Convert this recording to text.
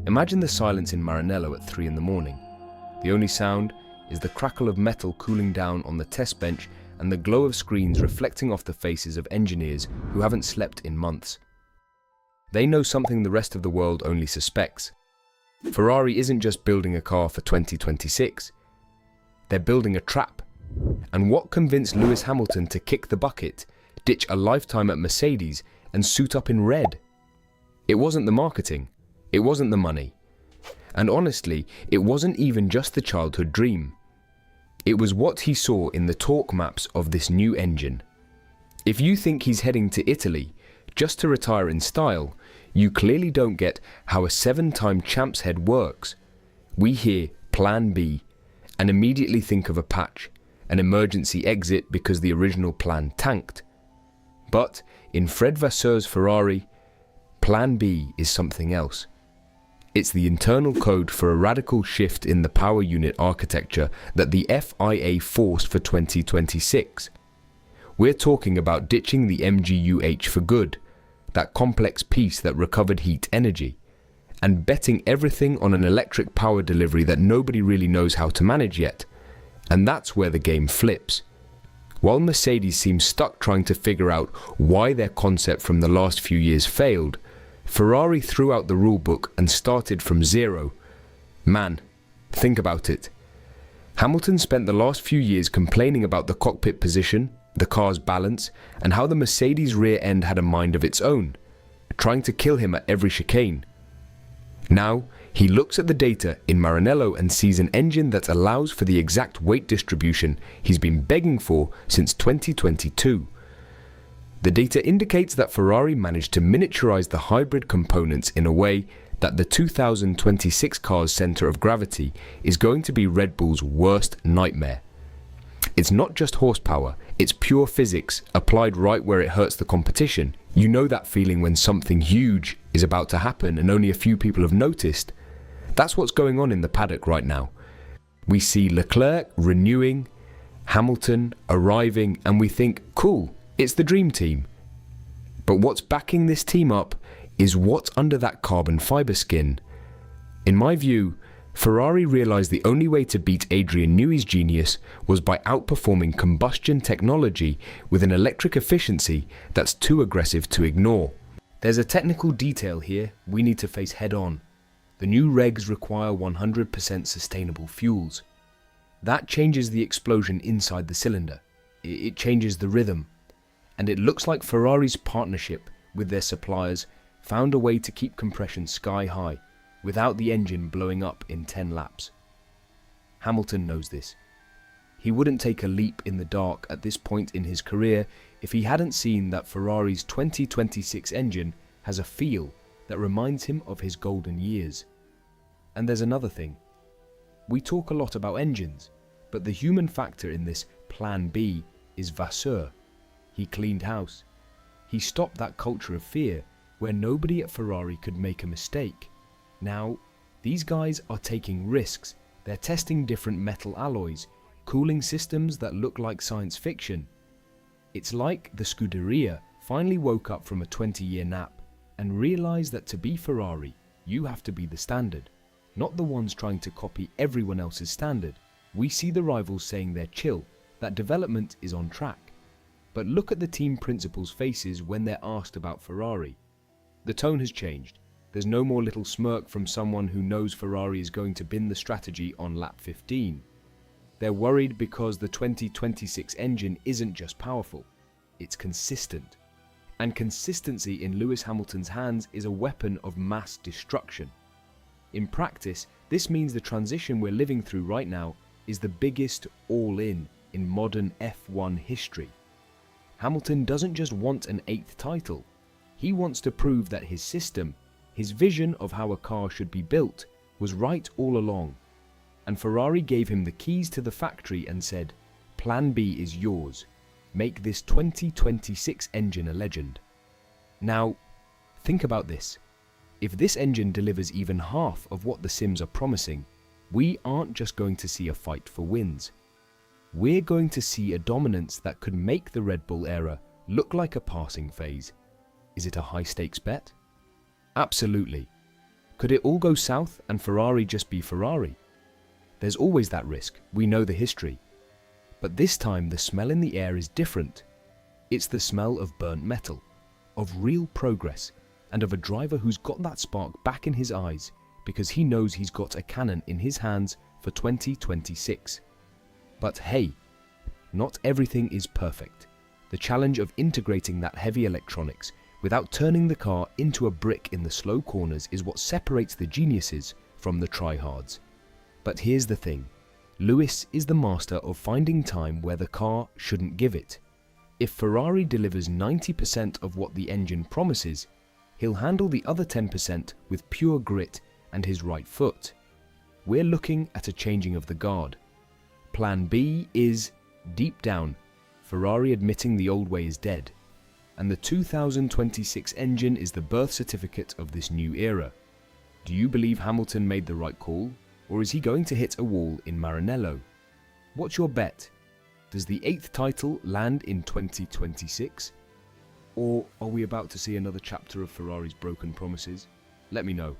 Imagine the silence in Maranello at 3 in the morning. The only sound is the crackle of metal cooling down on the test bench and the glow of screens reflecting off the faces of engineers who haven't slept in months. They know something the rest of the world only suspects. Ferrari isn't just building a car for 2026. They're building a trap. And what convinced Lewis Hamilton to kick the bucket, ditch a lifetime at Mercedes, and suit up in red? It wasn't the marketing. It wasn't the money. And honestly, it wasn't even just the childhood dream. It was what he saw in the torque maps of this new engine. If you think he's heading to Italy just to retire in style, you clearly don't get how a 7-time champ's head works. We hear Plan B and immediately think of a patch, an emergency exit because the original plan tanked. But in Fred Vasseur's Ferrari, Plan B is something else. It's the internal code for a radical shift in the power unit architecture that the FIA forced for 2026. We're talking about ditching the MGU-H for good, that complex piece that recovered heat energy, and betting everything on an electric power delivery that nobody really knows how to manage yet. And that's where the game flips. While Mercedes seems stuck trying to figure out why their concept from the last few years failed, Ferrari threw out the rulebook and started from zero. Man, think about it. Hamilton spent the last few years complaining about the cockpit position, the car's balance, and how the Mercedes rear end had a mind of its own, trying to kill him at every chicane. Now, he looks at the data in Maranello and sees an engine that allows for the exact weight distribution he's been begging for since 2022. The data indicates that Ferrari managed to miniaturize the hybrid components in a way that the 2026 car's center of gravity is going to be Red Bull's worst nightmare. It's not just horsepower, it's pure physics applied right where it hurts the competition. You know that feeling when something huge is about to happen and only a few people have noticed? That's what's going on in the paddock right now. We see Leclerc renewing, Hamilton arriving, and we think, cool, it's the dream team. But what's backing this team up is what's under that carbon fiber skin. In my view, Ferrari realized the only way to beat Adrian Newey's genius was by outperforming combustion technology with an electric efficiency that's too aggressive to ignore. There's a technical detail here we need to face head on. The new regs require 100% sustainable fuels. That changes the explosion inside the cylinder. It changes the rhythm. And it looks like Ferrari's partnership with their suppliers found a way to keep compression sky high without the engine blowing up in 10 laps. Hamilton knows this. He wouldn't take a leap in the dark at this point in his career if he hadn't seen that Ferrari's 2026 engine has a feel that reminds him of his golden years. And there's another thing. We talk a lot about engines, but the human factor in this Plan B is Vasseur. He cleaned house. He stopped that culture of fear where nobody at Ferrari could make a mistake. Now, these guys are taking risks. They're testing different metal alloys, cooling systems that look like science fiction. It's like the Scuderia finally woke up from a 20-year nap and realized that to be Ferrari, you have to be the standard, not the ones trying to copy everyone else's standard. We see the rivals saying they're chill, that development is on track. But look at the team principals' faces when they're asked about Ferrari. The tone has changed. There's no more little smirk from someone who knows Ferrari is going to bin the strategy on lap 15. They're worried because the 2026 engine isn't just powerful, it's consistent. And consistency in Lewis Hamilton's hands is a weapon of mass destruction. In practice, this means the transition we're living through right now is the biggest all-in in modern F1 history. Hamilton doesn't just want an 8th title. He wants to prove that his system, his vision of how a car should be built, was right all along. And Ferrari gave him the keys to the factory and said, Plan B is yours. Make this 2026 engine a legend. Now, think about this. If this engine delivers even half of what the sims are promising, we aren't just going to see a fight for wins. We're going to see a dominance that could make the Red Bull era look like a passing phase. Is it a high-stakes bet? Absolutely. Could it all go south and Ferrari just be Ferrari? There's always that risk, we know the history. But this time the smell in the air is different. It's the smell of burnt metal, of real progress, and of a driver who's got that spark back in his eyes because he knows he's got a cannon in his hands for 2026. But hey, not everything is perfect. The challenge of integrating that heavy electronics without turning the car into a brick in the slow corners is what separates the geniuses from the tryhards. But here's the thing, Lewis is the master of finding time where the car shouldn't give it. If Ferrari delivers 90% of what the engine promises, he'll handle the other 10% with pure grit and his right foot. We're looking at a changing of the guard. Plan B is, deep down, Ferrari admitting the old way is dead, and the 2026 engine is the birth certificate of this new era. Do you believe Hamilton made the right call, or is he going to hit a wall in Maranello? What's your bet? Does the 8th title land in 2026? Or are we about to see another chapter of Ferrari's broken promises? Let me know.